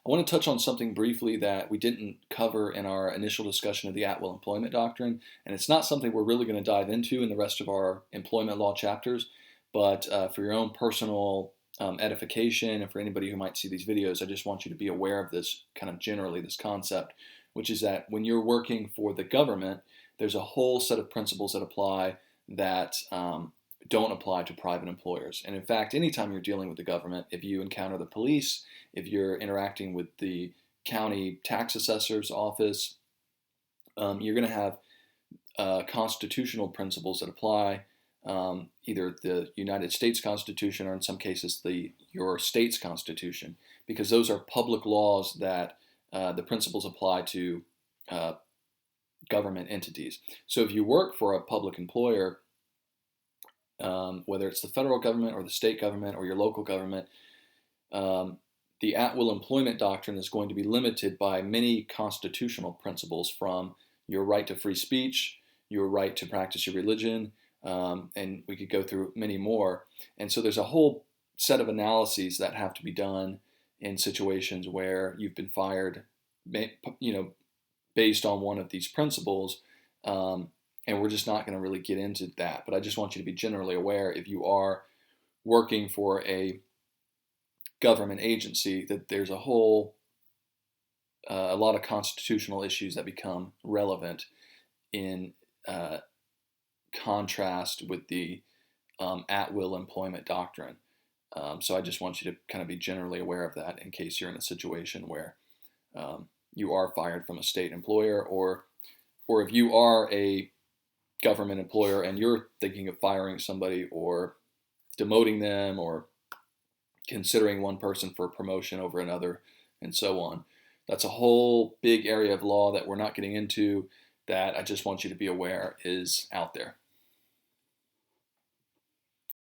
I want to touch on something briefly that we didn't cover in our initial discussion of the at-will employment doctrine, and it's not something we're really going to dive into in the rest of our employment law chapters, but for your own personal edification and for anybody who might see these videos, I just want you to be aware of this kind of generally, this concept, which is that when you're working for the government, there's a whole set of principles that apply that don't apply to private employers. And in fact, anytime you're dealing with the government, if you encounter the police, if you're interacting with the county tax assessor's office, you're going to have constitutional principles that apply, either the United States Constitution or in some cases your state's constitution, because those are public laws that the principles apply to government entities. So if you work for a public employer, whether it's the federal government or the state government or your local government, the at-will employment doctrine is going to be limited by many constitutional principles, from your right to free speech, your right to practice your religion, and we could go through many more. And so there's a whole set of analyses that have to be done in situations where you've been fired, based on one of these principles. And we're just not going to really get into that. But I just want you to be generally aware, if you are working for a government agency, that there's a lot of constitutional issues that become relevant in contrast with the at-will employment doctrine. So I just want you to kind of be generally aware of that in case you're in a situation where you are fired from a state employer, or if you are a government employer and you're thinking of firing somebody or demoting them or considering one person for promotion over another and so on. That's a whole big area of law that we're not getting into, that I just want you to be aware is out there.